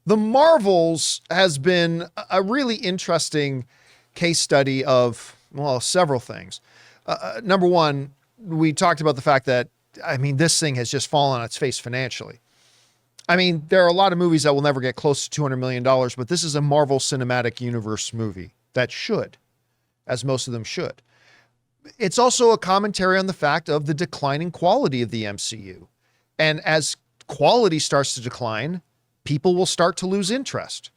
The Marvels has been a really interesting case study of, well, several things. Number one, we talked about the fact that, this thing has just fallen on its face financially. There are a lot of movies that will never get close to $200 million, but this is a Marvel Cinematic Universe movie that should, as most of them should. It's also a commentary on the fact of the declining quality of the MCU. And as quality starts to decline, people will start to lose interest.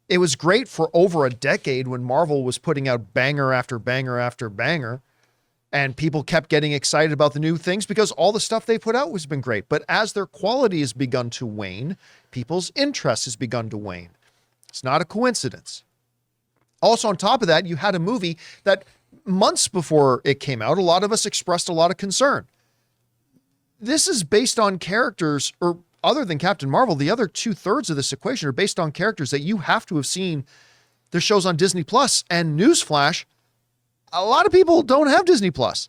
It was great for over a decade when Marvel was putting out banger after banger after banger, and people kept getting excited about the new things because all the stuff they put out has been great. But as their quality has begun to wane, people's interest has begun to wane. It's not a coincidence. Also, on top of that, you had a movie that months before it came out, a lot of us expressed a lot of concern. This is based on characters, or other than Captain Marvel, the other 2/3 of this equation are based on characters that you have to have seen their shows on Disney Plus. And newsflash, a lot of people don't have Disney Plus.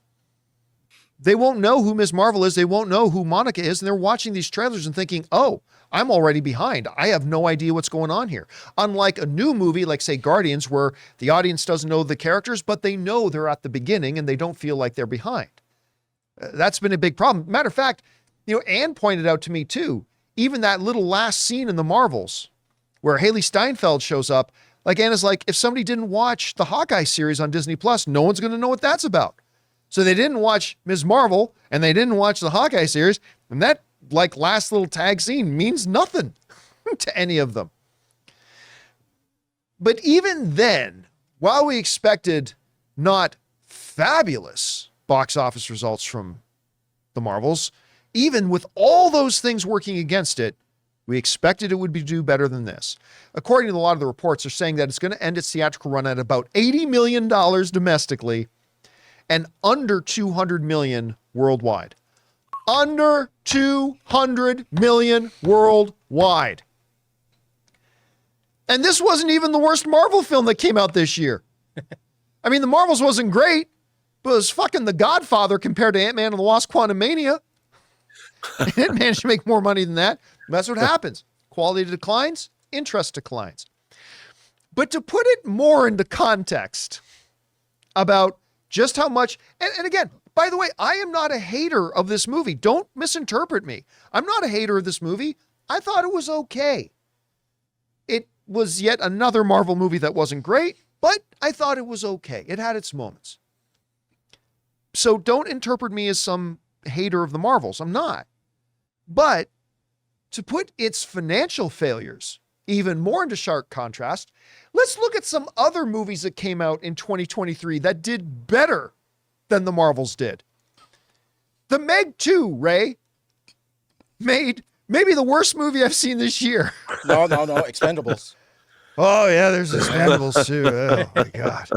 They won't know who Ms. Marvel is. They won't know who Monica is. And they're watching these trailers and thinking, oh, I'm already behind. I have no idea what's going on here. Unlike a new movie, like say Guardians, where the audience doesn't know the characters, but they know they're at the beginning and they don't feel like they're behind. That's been a big problem. Matter of fact, Anne pointed out to me too, even that little last scene in the Marvels where Haley Steinfeld shows up, like Anna's like, if somebody didn't watch the Hawkeye series on Disney Plus, no one's going to know what that's about. So they didn't watch Ms. Marvel and they didn't watch the Hawkeye series. And that like last little tag scene means nothing to any of them. But even then, while we expected not fabulous box office results from the Marvels, even with all those things working against it, we expected it would do better than this. According to a lot of the reports, they're saying that it's going to end its theatrical run at about $80 million domestically and under $200 million worldwide. Under $200 million worldwide. And this wasn't even the worst Marvel film that came out this year. The Marvels wasn't great, but it was fucking The Godfather compared to Ant-Man and the Wasp: Quantumania. It didn't manage to make more money than that. That's what happens. Quality declines, interest declines. But to put it more into context about just how much, and again, by the way, I am not a hater of this movie. Don't misinterpret me. I'm not a hater of this movie. I thought it was okay. It was yet another Marvel movie that wasn't great, but I thought it was okay. It had its moments. So don't interpret me as some hater of the Marvels. I'm not. But to put its financial failures even more into sharp contrast, let's look at some other movies that came out in 2023 that did better than the Marvels did. The Meg 2, Ray, made maybe the worst movie I've seen this year. No, Expendables. Oh, yeah, there's Expendables too. Oh, my God.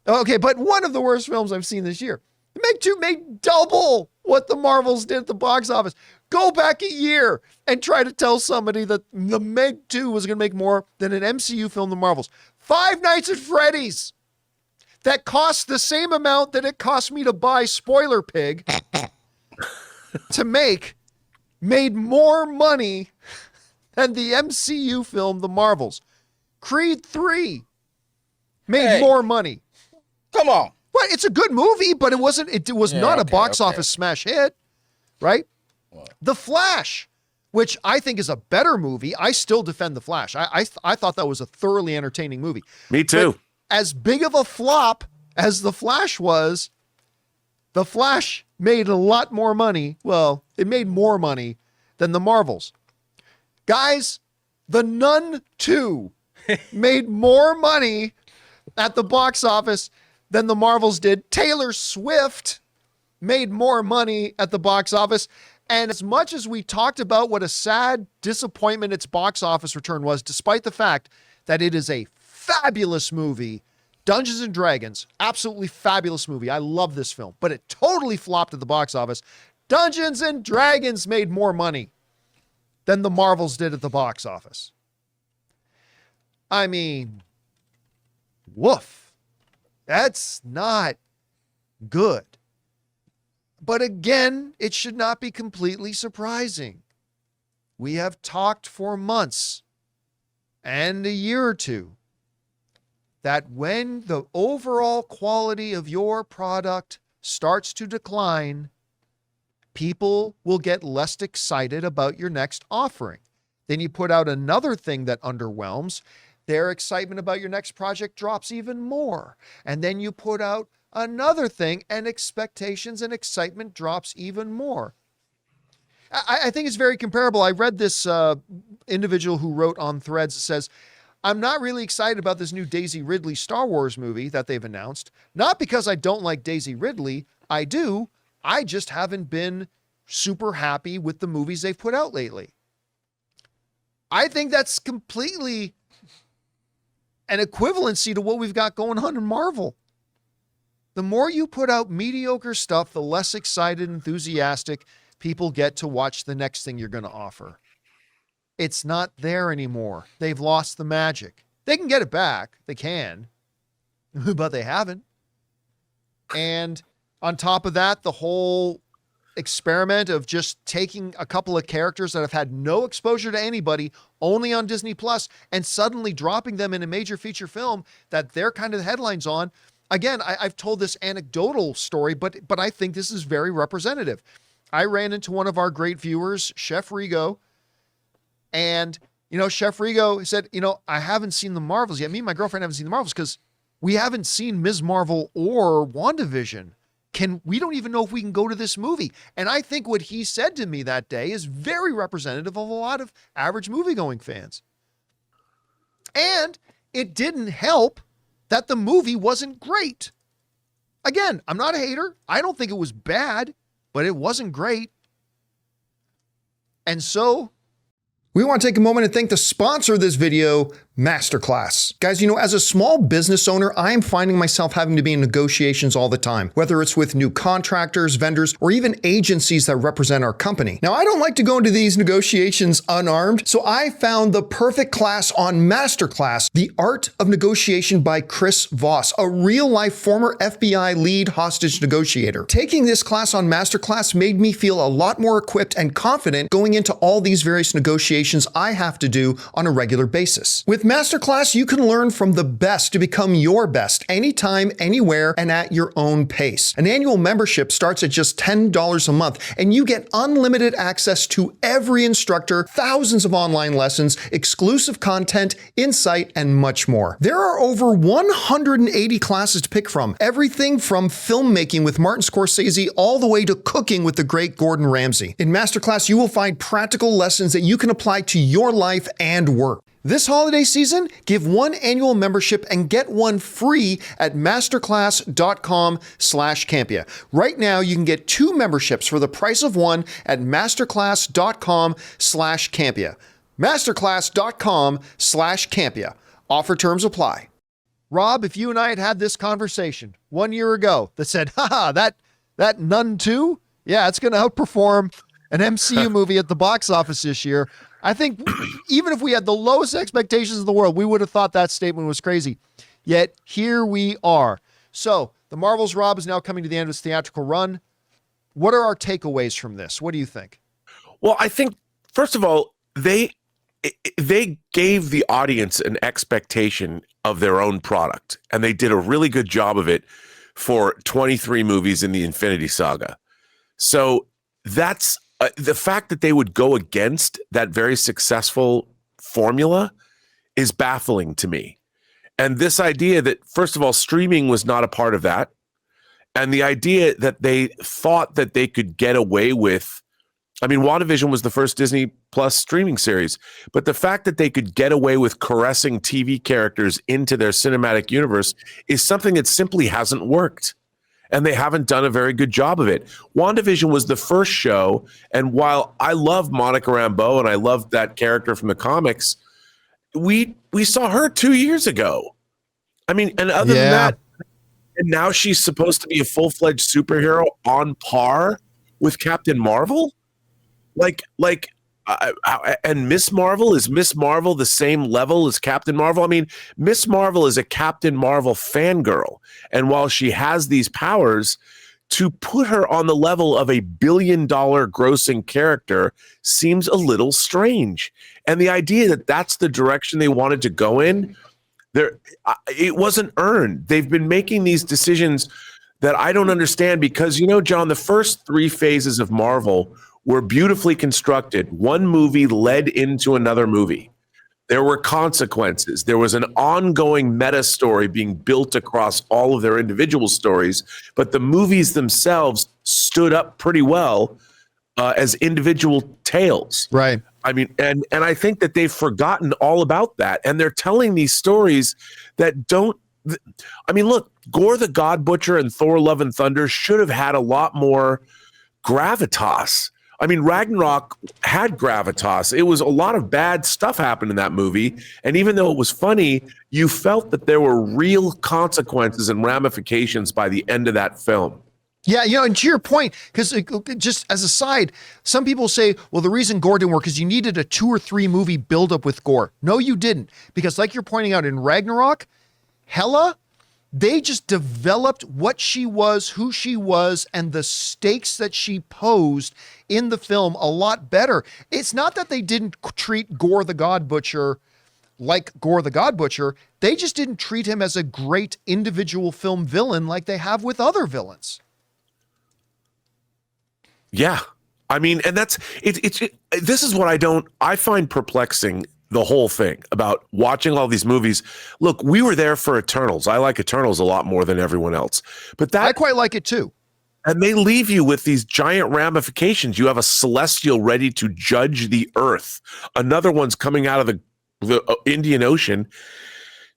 Okay, but one of the worst films I've seen this year. The Meg 2 made double what the Marvels did at the box office. Go back a year and try to tell somebody that the Meg 2 was going to make more than an MCU film, the Marvels. Five Nights at Freddy's, that cost the same amount that it cost me to buy Spoiler Pig to make, made more money than the MCU film, the Marvels. Creed 3 made more money. Come on. Well, it's a good movie, but it was not a box office smash hit, right? What? The Flash, which I think is a better movie. I still defend The Flash. I thought that was a thoroughly entertaining movie. Me too. But as big of a flop as The Flash was, The Flash made a lot more money. Well, it made more money than the Marvels. Guys, The Nun 2 made more money at the box office than the Marvels did. Taylor Swift made more money at the box office. And as much as we talked about what a sad disappointment its box office return was, despite the fact that it is a fabulous movie, Dungeons and Dragons, absolutely fabulous movie. I love this film, but it totally flopped at the box office. Dungeons and Dragons made more money than the Marvels did at the box office. Woof. That's not good. But again, it should not be completely surprising. We have talked for months and a year or two that when the overall quality of your product starts to decline, people will get less excited about your next offering. Then you put out another thing that underwhelms, their excitement about your next project drops even more. And then you put out another thing and expectations and excitement drops even more. I think it's very comparable. I read this individual who wrote on Threads that says, I'm not really excited about this new Daisy Ridley Star Wars movie that they've announced. Not because I don't like Daisy Ridley. I do. I just haven't been super happy with the movies they've put out lately. I think that's completely an equivalency to what we've got going on in Marvel. The more you put out mediocre stuff, the less excited, enthusiastic people get to watch the next thing you're going to offer. It's not there anymore. They've lost the magic. They can get it back. They can, but they haven't. And on top of that, the whole experiment of just taking a couple of characters that have had no exposure to anybody, only on Disney Plus, and suddenly dropping them in a major feature film that they're kind of the headlines on. Again, I've told this anecdotal story, but I think this is very representative. I ran into one of our great viewers, Chef Rigo, and, Chef Rigo said, I haven't seen the Marvels yet. Me and my girlfriend haven't seen the Marvels because we haven't seen Ms. Marvel or WandaVision. We don't even know if we can go to this movie. And I think what he said to me that day is very representative of a lot of average movie-going fans. And it didn't help that the movie wasn't great. Again, I'm not a hater. I don't think it was bad, but it wasn't great. And so we want to take a moment and thank the sponsor of this video, MasterClass. Guys, as a small business owner, I am finding myself having to be in negotiations all the time, whether it's with new contractors, vendors, or even agencies that represent our company. Now, I don't like to go into these negotiations unarmed, so I found the perfect class on MasterClass, The Art of Negotiation by Chris Voss, a real-life former FBI lead hostage negotiator. Taking this class on MasterClass made me feel a lot more equipped and confident going into all these various negotiations I have to do on a regular basis. With MasterClass, you can learn from the best to become your best anytime, anywhere, and at your own pace. An annual membership starts at just $10 a month, and you get unlimited access to every instructor, thousands of online lessons, exclusive content, insight, and much more. There are over 180 classes to pick from, everything from filmmaking with Martin Scorsese all the way to cooking with the great Gordon Ramsay. In MasterClass, you will find practical lessons that you can apply to your life and work. This holiday season, give one annual membership and get one free at masterclass.com/Campea. Right now, you can get 2 memberships for the price of one at masterclass.com/Campea. masterclass.com/Campea. Offer terms apply. Rob, if you and I had this conversation 1 year ago that said, that Nun 2, yeah, it's going to outperform an MCU movie at the box office this year, I think even if we had the lowest expectations in the world, we would have thought that statement was crazy. Yet here we are. So the Marvel's Rob is now coming to the end of its theatrical run. What are our takeaways from this? What do you think? Well, I think, first of all, they gave the audience an expectation of their own product, and they did a really good job of it for 23 movies in the Infinity Saga. So that's the fact that they would go against that very successful formula is baffling to me. And this idea that, first of all, streaming was not a part of that. And the idea that they thought that they could get away with, WandaVision was the first Disney Plus streaming series, but the fact that they could get away with caressing TV characters into their cinematic universe is something that simply hasn't worked. And they haven't done a very good job of it. WandaVision was the first show, and while I love Monica Rambeau and I love that character from the comics, we saw her 2 years ago. And other than that, and now she's supposed to be a full-fledged superhero on par with Captain Marvel? And Miss Marvel, is Miss Marvel the same level as Captain Marvel? Miss Marvel is a Captain Marvel fangirl. And while she has these powers, to put her on the level of a $1 billion grossing character seems a little strange. And the idea that that's the direction they wanted to go in, it wasn't earned. They've been making these decisions that I don't understand because, John, the first 3 phases of Marvel were beautifully constructed. One movie led into another movie. There were consequences. There was an ongoing meta story being built across all of their individual stories, but the movies themselves stood up pretty well as individual tales. Right. I mean, and I think that they've forgotten all about that, and they're telling these stories that don't. I mean, look, Gore the God Butcher and Thor: Love and Thunder should have had a lot more gravitas. I mean, Ragnarok had gravitas. It was a lot of bad stuff happened in that movie. And even though it was funny, you felt that there were real consequences and ramifications by the end of that film. Yeah, and to your point, because just as a side, some people say, well, the reason Gore didn't work is you needed a 2 or 3 movie buildup with Gore. No, you didn't. Because like you're pointing out in Ragnarok, Hela, they just developed what she was, who she was, and the stakes that she posed in the film a lot better. It's not that they didn't treat Gore the God Butcher like Gore the God Butcher. They just didn't treat him as a great individual film villain like they have with other villains. Yeah. I mean, and that's this is what I find perplexing. The whole thing about watching all these movies. Look, we were there for Eternals. I like Eternals a lot more than everyone else. But I quite like it too. And they leave you with these giant ramifications. You have a celestial ready to judge the earth. Another one's coming out of the Indian Ocean.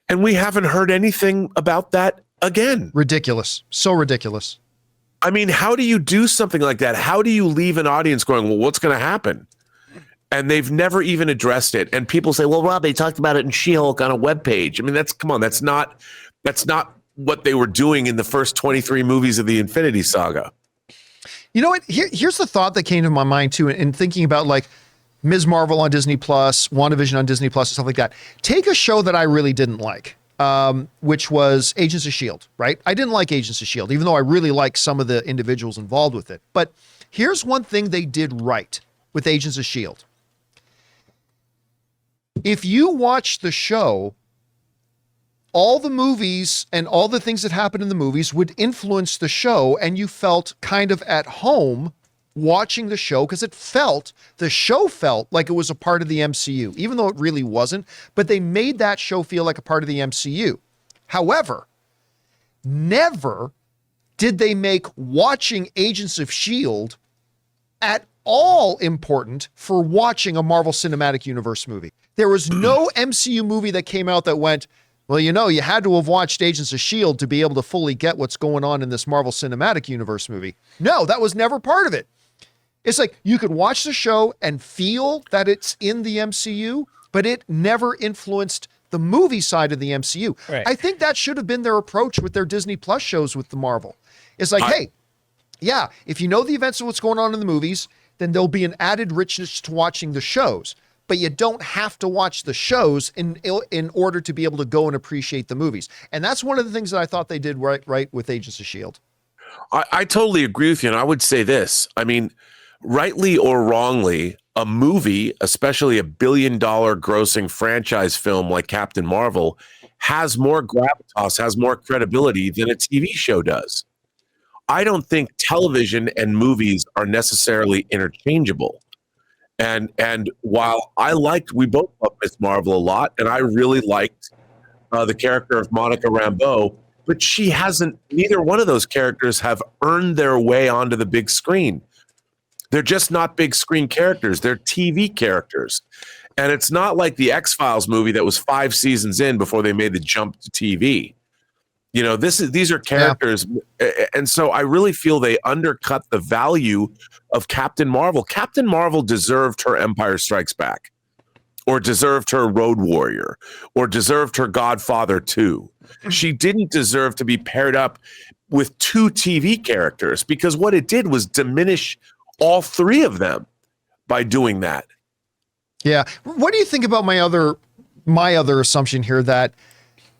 And we haven't heard anything about that again. Ridiculous. So ridiculous. I mean, how do you do something like that? How do you leave an audience going, well, what's going to happen? And they've never even addressed it. And people say, well, Rob, they talked about it in She-Hulk on a webpage. I mean, that's not what they were doing in the first 23 movies of the Infinity Saga. You know what? Here's the thought that came to my mind too, in thinking about like Ms. Marvel on Disney Plus, WandaVision on Disney Plus, and stuff like that. Take a show that I really didn't like, which was Agents of S.H.I.E.L.D., right? I didn't like Agents of S.H.I.E.L.D., even though I really like some of the individuals involved with it. But here's one thing they did right with Agents of S.H.I.E.L.D. If you watch the show, all the movies and all the things that happened in the movies would influence the show, and you felt kind of at home watching the show because the show felt like it was a part of the MCU, even though it really wasn't, but they made that show feel like a part of the MCU. However, never did they make watching Agents of S.H.I.E.L.D. at all important for watching a Marvel Cinematic Universe movie. There was no MCU movie that came out that went, well, you had to have watched Agents of S.H.I.E.L.D. to be able to fully get what's going on in this Marvel Cinematic Universe movie. No, that was never part of it. It's like you could watch the show and feel that it's in the MCU, but it never influenced the movie side of the MCU. Right. I think that should have been their approach with their Disney Plus shows with the Marvel. It's like, hey, yeah, if you know the events of what's going on in the movies, then there'll be an added richness to watching the shows. But you don't have to watch the shows in order to be able to go and appreciate the movies. And that's one of the things that I thought they did right with Agents of S.H.I.E.L.D. I totally agree with you. And I would say this. I mean, rightly or wrongly, a movie, especially a $1 billion grossing franchise film like Captain Marvel, has more gravitas, has more credibility than a TV show does. I don't think television and movies are necessarily interchangeable. And while we both love Miss Marvel a lot, and I really liked the character of Monica Rambeau, but neither one of those characters have earned their way onto the big screen. They're just not big screen characters. They're TV characters. And it's not like the X-Files movie that was 5 seasons in before they made the jump to TV. These are characters. Yeah. And so I really feel they undercut the value of Captain Marvel. Captain Marvel deserved her Empire Strikes Back, or deserved her Road Warrior, or deserved her Godfather 2. She didn't deserve to be paired up with 2 TV characters, because what it did was diminish all 3 of them by doing that. Yeah. What do you think about my other assumption here that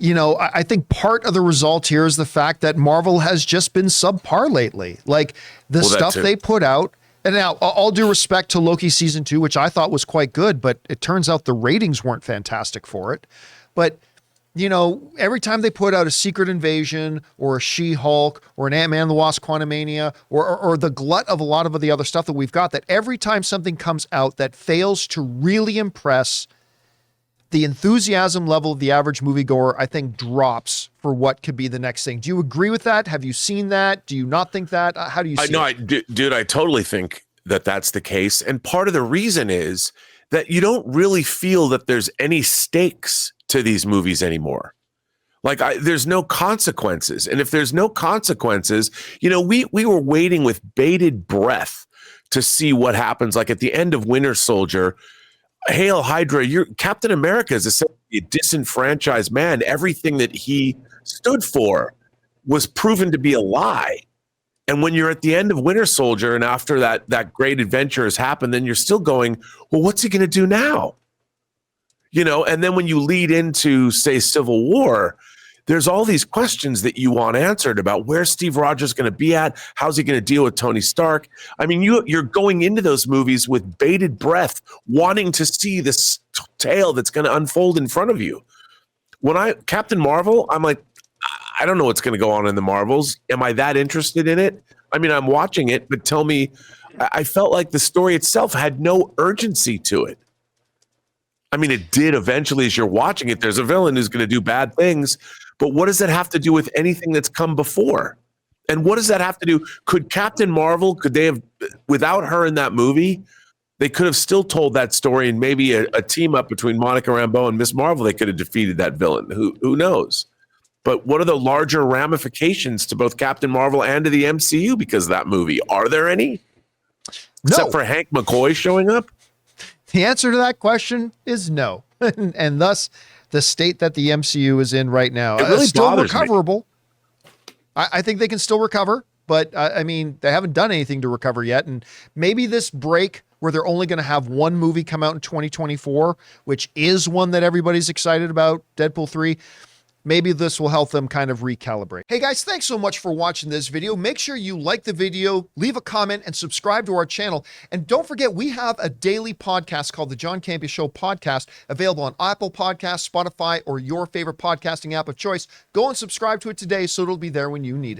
you know, I think part of the result here is the fact that Marvel has just been subpar lately. Like the stuff they put out. And now, all due respect to Loki season 2, which I thought was quite good, but it turns out the ratings weren't fantastic for it. But, you know, every time they put out a Secret Invasion or a She-Hulk or an Ant-Man and the Wasp Quantumania or the glut of a lot of the other stuff that we've got, that every time something comes out that fails to really impress, the enthusiasm level of the average moviegoer, I think, drops for what could be the next thing. Do you agree with that? Have you seen that? Do you not think that? How do you see it? Dude, I totally think that that's the case. And part of the reason is that you don't really feel that there's any stakes to these movies anymore. Like there's no consequences. And if there's no consequences, you know, we were waiting with bated breath to see what happens. Like at the end of Winter Soldier, Hail Hydra, Captain America is essentially a disenfranchised man. Everything that he stood for was proven to be a lie. And when you're at the end of Winter Soldier and after that great adventure has happened, then you're still going, well, what's he going to do now? You know, and then when you lead into, say, Civil War, there's all these questions that you want answered about where Steve Rogers going to be at. How's he going to deal with Tony Stark? I mean, you're going into those movies with bated breath, wanting to see this tale that's going to unfold in front of you. When Captain Marvel, I'm like, I don't know what's going to go on in the Marvels. Am I that interested in it? I mean, I'm watching it, but tell me, I felt like the story itself had no urgency to it. I mean, it did eventually as you're watching it. There's a villain who's going to do bad things. But what does that have to do with anything that's come before? And what does that have to do? Could Captain Marvel, could they have, without her in that movie, they could have still told that story and maybe a team up between Monica Rambeau and Miss Marvel, they could have defeated that villain. Who knows? But what are the larger ramifications to both Captain Marvel and to the MCU because of that movie? Are there any? No. Except for Hank McCoy showing up? The answer to that question is no. And thus, the state that the MCU is in right now it really is still bothers recoverable. I think they can still recover, but I mean, they haven't done anything to recover yet. And maybe this break where they're only going to have one movie come out in 2024, which is one that everybody's excited about, Deadpool 3, maybe this will help them kind of recalibrate. Hey guys, thanks so much for watching this video. Make sure you like the video, leave a comment, and subscribe to our channel. And don't forget, we have a daily podcast called the John Campea Show podcast, available on Apple Podcasts, Spotify, or your favorite podcasting app of choice. Go and subscribe to it today so it'll be there when you need it.